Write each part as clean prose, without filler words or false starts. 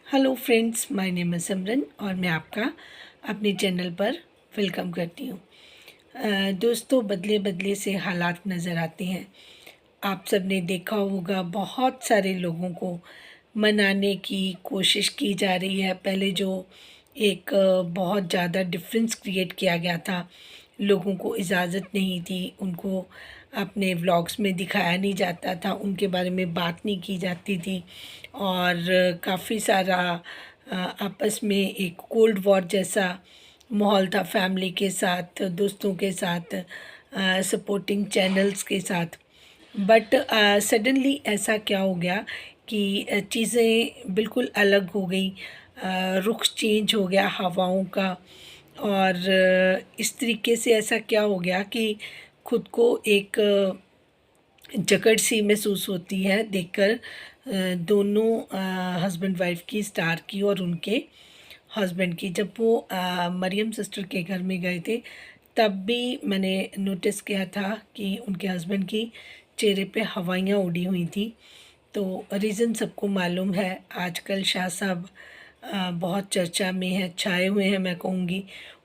Hello friends, my name है सिमरन और मैं आपका अपने चैनल पर वेलकम करती हूँ। दोस्तों, बदले बदले से हालात नज़र आते हैं। आप सब ने देखा होगा, बहुत सारे लोगों को मनाने की कोशिश की जा रही है। पहले जो एक बहुत ज़्यादा डिफरेंस क्रिएट किया गया था, लोगों को इजाज़त नहीं थी, उनको अपने व्लॉग्स में दिखाया नहीं जाता था, उनके बारे में बात नहीं की जाती थी और काफ़ी सारा आपस में एक कोल्ड वॉर जैसा माहौल था, फैमिली के साथ, दोस्तों के साथ, सपोर्टिंग चैनल्स के साथ। बट सडनली ऐसा क्या हो गया कि चीज़ें बिल्कुल अलग हो गई। रुख चेंज हो गया हवाओं का और इस तरीके से ऐसा क्या हो गया कि खुद को एक जकड़ सी महसूस होती है देखकर दोनों हस्बैंड वाइफ की, स्टार की और उनके हस्बैंड की। जब वो मरियम सिस्टर के घर में गए थे, तब भी मैंने नोटिस किया था कि उनके हस्बैंड की चेहरे पे हवाइयाँ उड़ी हुई थी। तो रीज़न सबको मालूम है। आजकल शाह साहब बहुत चर्चा में है, छाए हुए हैं मैं कहूँगी।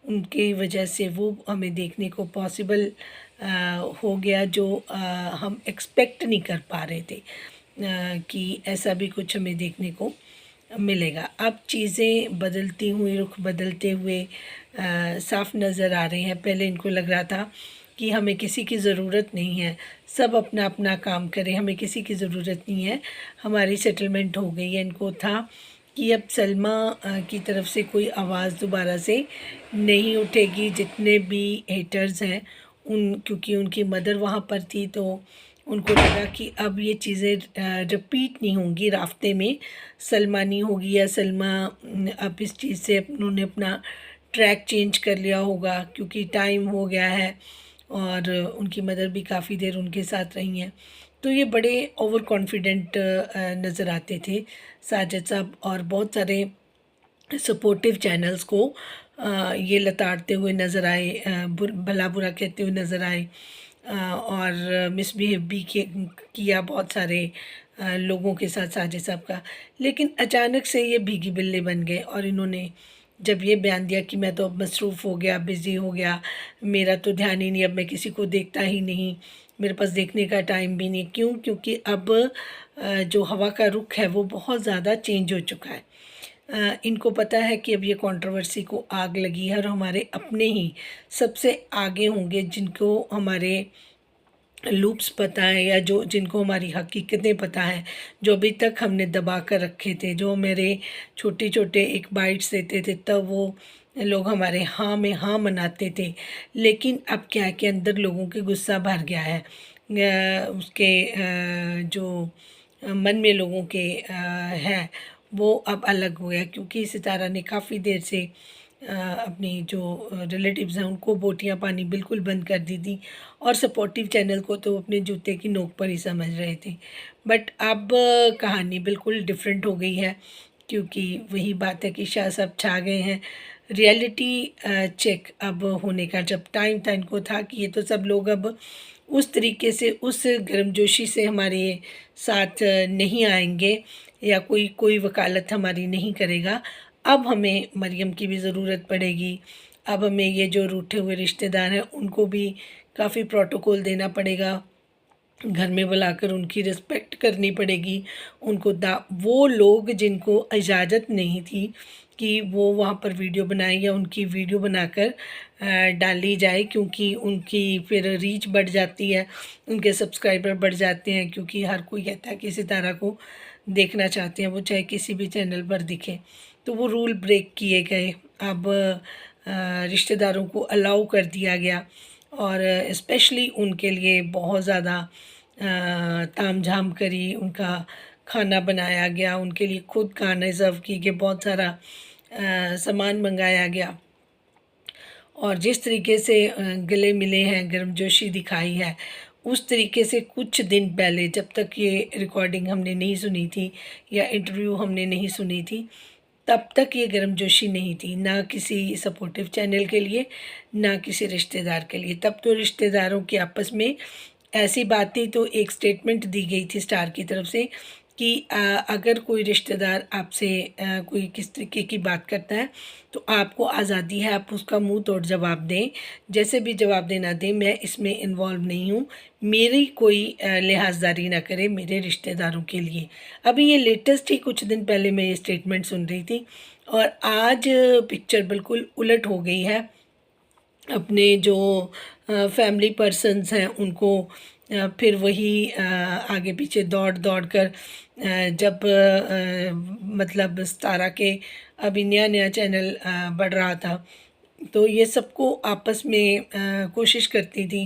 उनकी वजह से वो हमें देखने को पॉसिबल हो गया जो हम एक्सपेक्ट नहीं कर पा रहे थे कि ऐसा भी कुछ हमें देखने को मिलेगा। अब चीज़ें बदलती हुई, रुख बदलते हुए साफ नज़र आ रहे हैं। पहले इनको लग रहा था कि हमें किसी की ज़रूरत नहीं है, सब अपना अपना काम करें, हमें किसी की ज़रूरत नहीं है, हमारी सेटलमेंट हो गई है। इनको था कि अब सलमा की तरफ से कोई आवाज़ दोबारा से नहीं उठेगी। जितने भी हेटर्स हैं क्योंकि उनकी मदर वहाँ पर थी, तो उनको लगा कि अब ये चीज़ें रिपीट नहीं होंगी। रास्ते में सलमा नहीं होगी या सलमा अब इस चीज़ से उन्होंने अपना ट्रैक चेंज कर लिया होगा क्योंकि टाइम हो गया है और उनकी मदर भी काफ़ी देर उनके साथ रही हैं। तो ये बड़े ओवर कॉन्फिडेंट नज़र आते थे साजिद साहब, और बहुत सारे सपोर्टिव चैनल्स को ये लताड़ते हुए नज़र आए, भला बुरा कहते हुए नज़र आए और मिसबिहेव भी किया बहुत सारे लोगों के साथ साजिद साहब का। लेकिन अचानक से ये भीगी बिल्ली बन गए और इन्होंने जब ये बयान दिया कि मैं तो अब मसरूफ़ हो गया, बिज़ी हो गया, मेरा तो ध्यान ही नहीं, अब मैं किसी को देखता ही नहीं, मेरे पास देखने का टाइम भी नहीं। क्यों? क्योंकि अब जो हवा का रुख है वो बहुत ज़्यादा चेंज हो चुका है। इनको पता है कि अब ये कंट्रोवर्सी को आग लगी है और हमारे अपने ही सबसे आगे होंगे जिनको हमारे लूप्स पता है या जो जिनको हमारी हकीकतें पता हैं, जो अभी तक हमने दबा कर रखे थे, जो मेरे छोटे छोटे एक बाइट्स देते थे, तब वो लोग हमारे हाँ में हाँ मनाते थे। लेकिन अब क्या है कि अंदर लोगों के गुस्सा भर गया है। उसके जो मन में लोगों के है, वो अब अलग हो गया क्योंकि सितारा ने काफ़ी देर से अपनी जो रिलेटिव्स हैं उनको बोटियाँ पानी बिल्कुल बंद कर दी थी और सपोर्टिव चैनल को तो अपने जूते की नोक पर ही समझ रहे थे। बट अब कहानी बिल्कुल डिफरेंट हो गई है क्योंकि वही बात है कि शाह साहब छा गए हैं। रियलिटी चेक अब होने का जब टाइम था, इनको था कि ये तो सब लोग अब उस तरीके से, उस गर्मजोशी से हमारे साथ नहीं आएंगे या कोई कोई वकालत हमारी नहीं करेगा। अब हमें मरियम की भी ज़रूरत पड़ेगी। अब हमें ये जो रूठे हुए रिश्तेदार हैं उनको भी काफ़ी प्रोटोकॉल देना पड़ेगा, घर में बुलाकर उनकी रिस्पेक्ट करनी पड़ेगी। उनको दा वो लोग जिनको इजाज़त नहीं थी कि वो वहाँ पर वीडियो बनाएं या उनकी वीडियो बनाकर डाली जाए, क्योंकि उनकी फिर रीच बढ़ जाती है, उनके सब्सक्राइबर बढ़ जाते हैं, क्योंकि हर कोई कहता है कि सितारा को देखना चाहते हैं, वो चाहे किसी भी चैनल पर दिखे। तो वो रूल ब्रेक किए गए। अब रिश्तेदारों को अलाउ कर दिया गया और स्पेशली उनके लिए बहुत ज़्यादा तामझाम करी, उनका खाना बनाया गया, उनके लिए खुद खाना सर्व की गई, बहुत सारा सामान मंगाया गया और जिस तरीके से गले मिले हैं, गर्मजोशी दिखाई है, उस तरीके से कुछ दिन पहले जब तक ये रिकॉर्डिंग हमने नहीं सुनी थी या इंटरव्यू हमने नहीं सुनी थी, तब तक ये गर्मजोशी नहीं थी, ना किसी सपोर्टिव चैनल के लिए, ना किसी रिश्तेदार के लिए। तब तो रिश्तेदारों की आपस में ऐसी बात थी, तो एक स्टेटमेंट दी गई थी स्टार की तरफ से कि अगर कोई रिश्तेदार आपसे कोई किस तरीके की बात करता है तो आपको आज़ादी है, आप उसका मुंह तोड़ जवाब दें, जैसे भी जवाब देना दें, मैं इसमें इन्वॉल्व नहीं हूँ, मेरी कोई लिहाजदारी ना करे मेरे रिश्तेदारों के लिए। अभी ये लेटेस्ट ही कुछ दिन पहले मैं ये स्टेटमेंट सुन रही थी और आज पिक्चर बिल्कुल उलट हो गई है। अपने जो फैमिली पर्सन्स हैं उनको फिर वही आगे पीछे दौड़ दौड़ कर जब मतलब सितारा के अभी नया नया चैनल बढ़ रहा था तो ये सबको आपस में कोशिश करती थी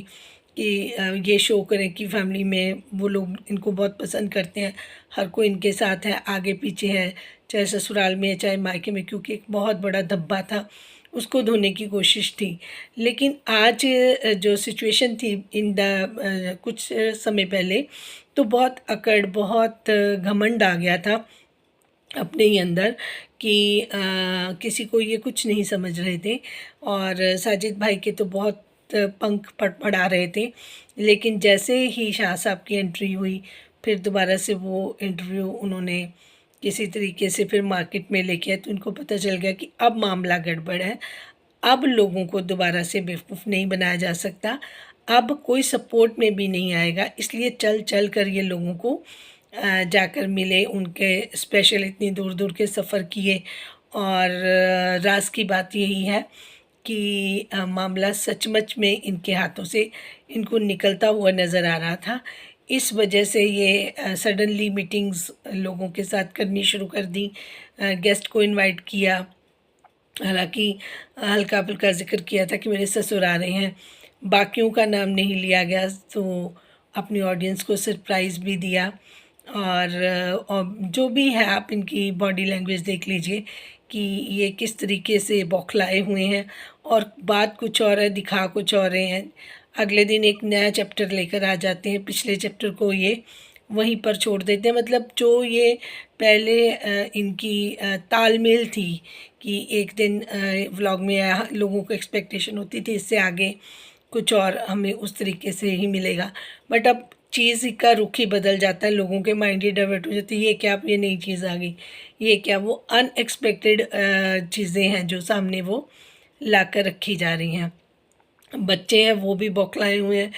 कि ये शो करें कि फैमिली में वो लोग इनको बहुत पसंद करते हैं, हर कोई इनके साथ है, आगे पीछे है, चाहे ससुराल में चाहे मायके में, क्योंकि एक बहुत बड़ा धब्बा था उसको धोने की कोशिश थी। लेकिन आज जो सिचुएशन थी इन द कुछ समय पहले तो बहुत अकड़, बहुत घमंड आ गया था अपने ही अंदर कि किसी को ये कुछ नहीं समझ रहे थे और साजिद भाई के तो बहुत पंख फड़फड़ा रहे थे। लेकिन जैसे ही शाह साहब की एंट्री हुई फिर दोबारा से वो इंटरव्यू उन्होंने किसी तरीके से फिर मार्केट में लेके आए तो उनको पता चल गया कि अब मामला गड़बड़ है, अब लोगों को दोबारा से बेवकूफ़ नहीं बनाया जा सकता, अब कोई सपोर्ट में भी नहीं आएगा, इसलिए चल चल कर ये लोगों को जाकर मिले, उनके स्पेशल इतनी दूर दूर के सफ़र किए और राज की बात यही है कि मामला सचमुच में इनके हाथों से इनको निकलता हुआ नज़र आ रहा था। इस वजह से ये सडनली मीटिंग्स लोगों के साथ करनी शुरू कर दी, गेस्ट को इनवाइट किया, हालांकि हल्का फुल्का जिक्र किया था कि मेरे ससुर आ रहे हैं, बाकियों का नाम नहीं लिया गया, तो अपनी ऑडियंस को सरप्राइज़ भी दिया। और जो भी है आप इनकी बॉडी लैंग्वेज देख लीजिए कि ये किस तरीके से बौखलाए हुए हैं और बात कुछ और है, दिखा कुछ और रहे हैं। अगले दिन एक नया चैप्टर लेकर आ जाते हैं, पिछले चैप्टर को ये वहीं पर छोड़ देते हैं। मतलब जो ये पहले इनकी तालमेल थी कि एक दिन व्लॉग में लोगों को एक्सपेक्टेशन होती थी इससे आगे कुछ और हमें उस तरीके से ही मिलेगा, बट अब चीज़ का रुख ही बदल जाता है, लोगों के माइंड ही डाइवर्ट हो जाते हैं, ये क्या, अब ये नई चीज़ आ गई, ये क्या, वो अनएक्सपेक्टेड चीज़ें हैं जो सामने वो ला कर रखी जा रही हैं। बच्चे हैं वो भी बौखलाए हुए हैं,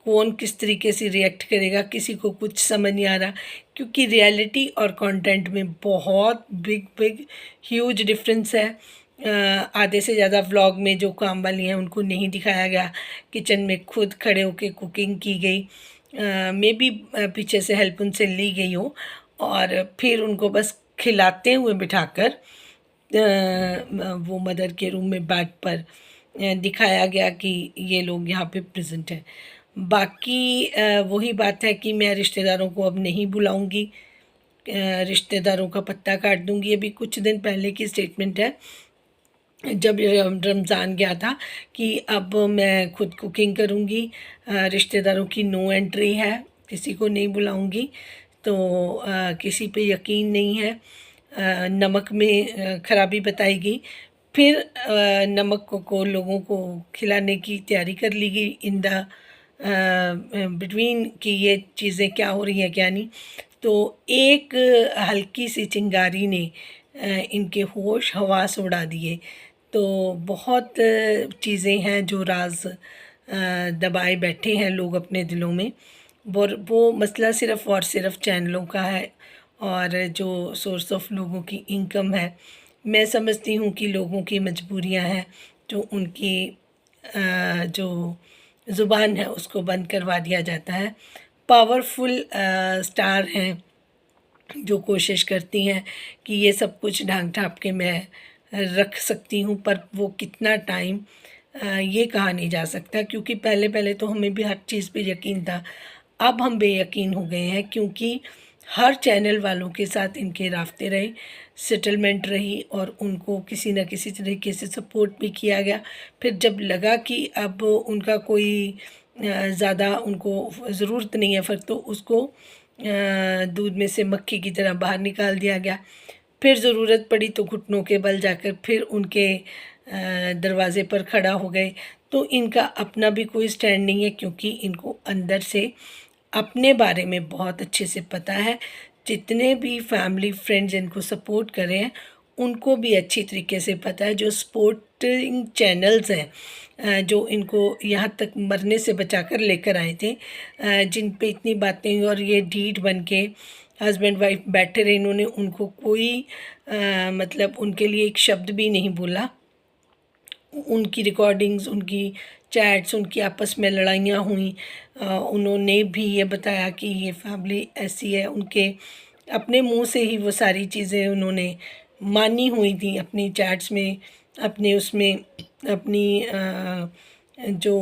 कौन किस तरीके से रिएक्ट करेगा, किसी को कुछ समझ नहीं आ रहा, क्योंकि रियलिटी और कंटेंट में बहुत बिग बिग ह्यूज डिफरेंस है। आधे से ज़्यादा व्लॉग में जो काम वाली हैं उनको नहीं दिखाया गया, किचन में खुद खड़े होकर कुकिंग की गई, मे बी पीछे से हेल्प उनसे ली गई हो और फिर उनको बस खिलाते हुए बिठाकर वो मदर के रूम में बेड पर दिखाया गया कि ये लोग यहाँ पे प्रेजेंट हैं। बाकी वही बात है कि मैं रिश्तेदारों को अब नहीं बुलाऊंगी, रिश्तेदारों का पत्ता काट दूंगी। अभी कुछ दिन पहले की स्टेटमेंट है जब रमज़ान गया था कि अब मैं खुद कुकिंग करूंगी, रिश्तेदारों की नो एंट्री है, किसी को नहीं बुलाऊंगी, तो किसी पे यकीन नहीं है। नमक में ख़राबी बताई गई, फिर नमक को लोगों को खिलाने की तैयारी कर ली गई इन द बिटवीन कि ये चीज़ें क्या हो रही हैं क्या नहीं। तो एक हल्की सी चिंगारी ने इनके होश हवास उड़ा दिए। तो बहुत चीज़ें हैं जो राज दबाए बैठे हैं लोग अपने दिलों में, वो मसला सिर्फ़ और सिर्फ चैनलों का है और जो सोर्स ऑफ लोगों की इनकम है। मैं समझती हूँ कि लोगों की मजबूरियाँ हैं, जो उनकी जो ज़ुबान है उसको बंद करवा दिया जाता है। पावरफुल स्टार हैं जो कोशिश करती हैं कि ये सब कुछ ढांक ढाँप के मैं रख सकती हूँ, पर वो कितना टाइम ये कहा नहीं जा सकता, क्योंकि पहले पहले तो हमें भी हर चीज़ पे यकीन था, अब हम बेयकीन हो गए हैं, क्योंकि हर चैनल वालों के साथ इनके रास्ते रहे, सेटलमेंट रही और उनको किसी न किसी तरीके से सपोर्ट भी किया गया। फिर जब लगा कि अब उनका कोई ज़्यादा उनको ज़रूरत नहीं है फ़र्क, तो उसको दूध में से मक्खी की तरह बाहर निकाल दिया गया। फिर ज़रूरत पड़ी तो घुटनों के बल जाकर फिर उनके दरवाज़े पर खड़ा हो गए। तो इनका अपना भी कोई स्टैंड नहीं है, क्योंकि इनको अंदर से अपने बारे में बहुत अच्छे से पता है, जितने भी फैमिली फ्रेंड्स इनको सपोर्ट कर रहे हैं उनको भी अच्छी तरीके से पता है, जो सपोर्टिंग चैनल्स हैं जो इनको यहाँ तक मरने से बचा कर लेकर आए थे, जिन पे इतनी बातें हुई और ये ढीठ बन के हस्बैंड वाइफ बैठे रहे, इन्होंने उनको कोई मतलब उनके लिए एक शब्द भी नहीं बोला। उनकी रिकॉर्डिंग्स, उनकी चैट्स, उनकी आपस में लड़ाइयाँ हुई, उन्होंने भी ये बताया कि ये फैमिली ऐसी है, उनके अपने मुंह से ही वो सारी चीज़ें उन्होंने मानी हुई थी अपनी चैट्स में, अपने उसमें अपनी जो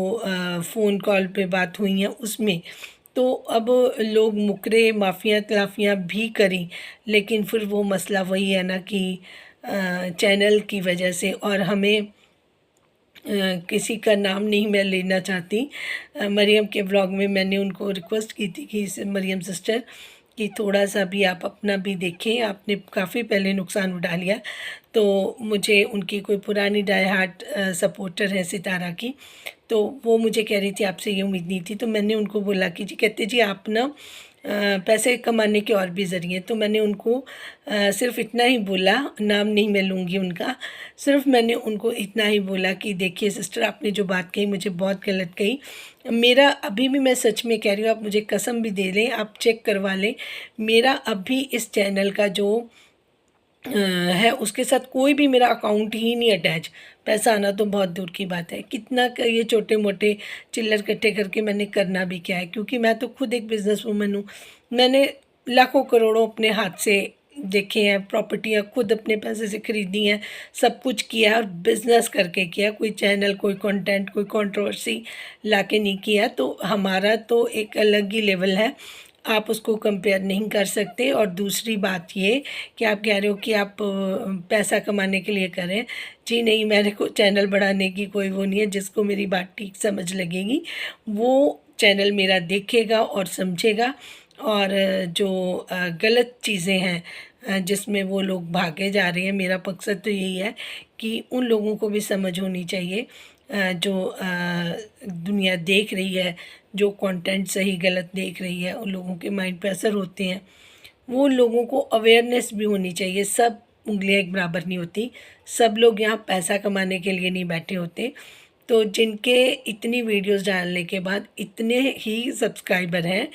फ़ोन कॉल पे बात हुई है उसमें। तो अब लोग मुकरे माफ़ियाँ तलाफ़ियाँ भी करी, लेकिन फिर वो मसला वही है ना कि चैनल की वजह से, और हमें किसी का नाम नहीं मैं लेना चाहती। मरियम के व्लॉग में मैंने उनको रिक्वेस्ट की थी कि मरियम सिस्टर कि थोड़ा सा भी आप अपना भी देखें, आपने काफ़ी पहले नुकसान उठा लिया। तो मुझे उनकी कोई पुरानी डाई हार्ट सपोर्टर है सितारा की, तो वो मुझे कह रही थी आपसे ये उम्मीद नहीं थी। तो मैंने उनको बोला कि जी, कहते जी आप ना पैसे कमाने के और भी ज़रिए। तो मैंने उनको सिर्फ़ इतना ही बोला, नाम नहीं मैं लूँगी उनका, सिर्फ़ मैंने उनको इतना ही बोला कि देखिए सिस्टर, आपने जो बात कही मुझे बहुत गलत कही। मेरा अभी भी, मैं सच में कह रही हूँ, आप मुझे कसम भी दे लें, आप चेक करवा लें, मेरा अभी इस चैनल का जो है उसके साथ कोई भी मेरा अकाउंट ही नहीं अटैच। पैसा आना तो बहुत दूर की बात है, कितना ये छोटे मोटे चिल्लर इकट्ठे करके मैंने करना भी क्या है, क्योंकि मैं तो खुद एक बिज़नेस वूमन हूँ। मैंने लाखों करोड़ों अपने हाथ से देखे हैं, प्रॉपर्टियाँ खुद अपने पैसे से खरीदी हैं, सब कुछ किया है और बिज़नेस करके किया, कोई चैनल, कोई कंटेंट, कोई कंट्रोवर्सी लाके नहीं किया। तो हमारा तो एक अलग ही लेवल है, आप उसको कंपेयर नहीं कर सकते। और दूसरी बात ये कि आप कह रहे हो कि आप पैसा कमाने के लिए करें, जी नहीं, मेरे को चैनल बढ़ाने की कोई वो नहीं है। जिसको मेरी बात ठीक समझ लगेगी वो चैनल मेरा देखेगा और समझेगा, और जो गलत चीज़ें हैं जिसमें वो लोग भागे जा रहे हैं, मेरा मकसद तो यही है कि उन लोगों को भी समझ होनी चाहिए जो दुनिया देख रही है, जो कंटेंट सही गलत देख रही है, उन लोगों के माइंड पे असर होते हैं। वो लोगों को अवेयरनेस भी होनी चाहिए। सब उंगलियां एक बराबर नहीं होती, सब लोग यहाँ पैसा कमाने के लिए नहीं बैठे होते। तो जिनके इतनी वीडियोस डालने के बाद इतने ही सब्सक्राइबर हैं,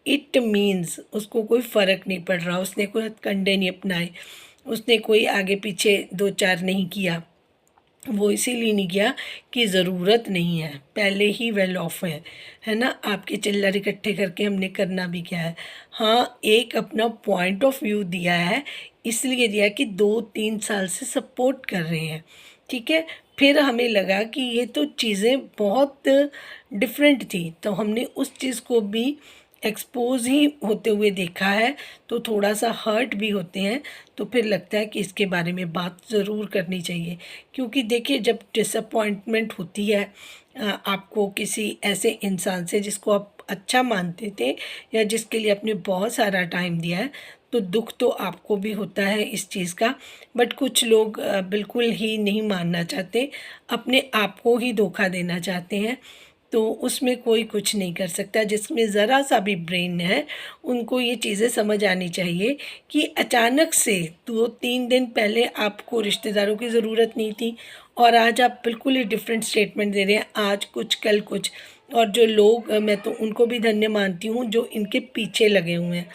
इट मीन्स उसको कोई फ़र्क नहीं पड़ रहा, उसने कोई हथकंडे नहीं अपनाए, उसने कोई आगे पीछे दो चार नहीं किया। वो इसीलिए नहीं किया कि ज़रूरत नहीं है, पहले ही वेल ऑफ है ना। आपके चिल्लर इकट्ठे करके हमने करना भी क्या है। हाँ, एक अपना पॉइंट ऑफ व्यू दिया है, इसलिए दिया कि 2-3 साल से सपोर्ट कर रहे हैं, ठीक है। फिर हमें लगा कि ये तो चीज़ें बहुत डिफरेंट थी, तो हमने उस चीज़ को भी एक्सपोज ही होते हुए देखा है, तो थोड़ा सा हर्ट भी होते हैं। तो फिर लगता है कि इसके बारे में बात ज़रूर करनी चाहिए, क्योंकि देखिए जब डिसअपॉइंटमेंट होती है आपको किसी ऐसे इंसान से जिसको आप अच्छा मानते थे या जिसके लिए आपने बहुत सारा टाइम दिया है, तो दुख तो आपको भी होता है इस चीज़ का। बट कुछ लोग बिल्कुल ही नहीं मानना चाहते, अपने आप को ही धोखा देना चाहते हैं, तो उसमें कोई कुछ नहीं कर सकता। जिसमें ज़रा सा भी ब्रेन है उनको ये चीज़ें समझ आनी चाहिए कि अचानक से 2-3 दिन पहले आपको रिश्तेदारों की ज़रूरत नहीं थी और आज आप बिल्कुल ही डिफरेंट स्टेटमेंट दे रहे हैं, आज कुछ कल कुछ। और जो लोग, मैं तो उनको भी धन्य मानती हूँ जो इनके पीछे लगे हुए हैं,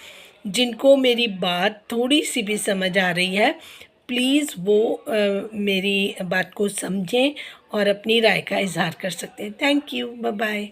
जिनको मेरी बात थोड़ी सी भी समझ आ रही है, प्लीज़ वो मेरी बात को समझें और अपनी राय का इज़हार कर सकते हैं। Thank you, bye bye.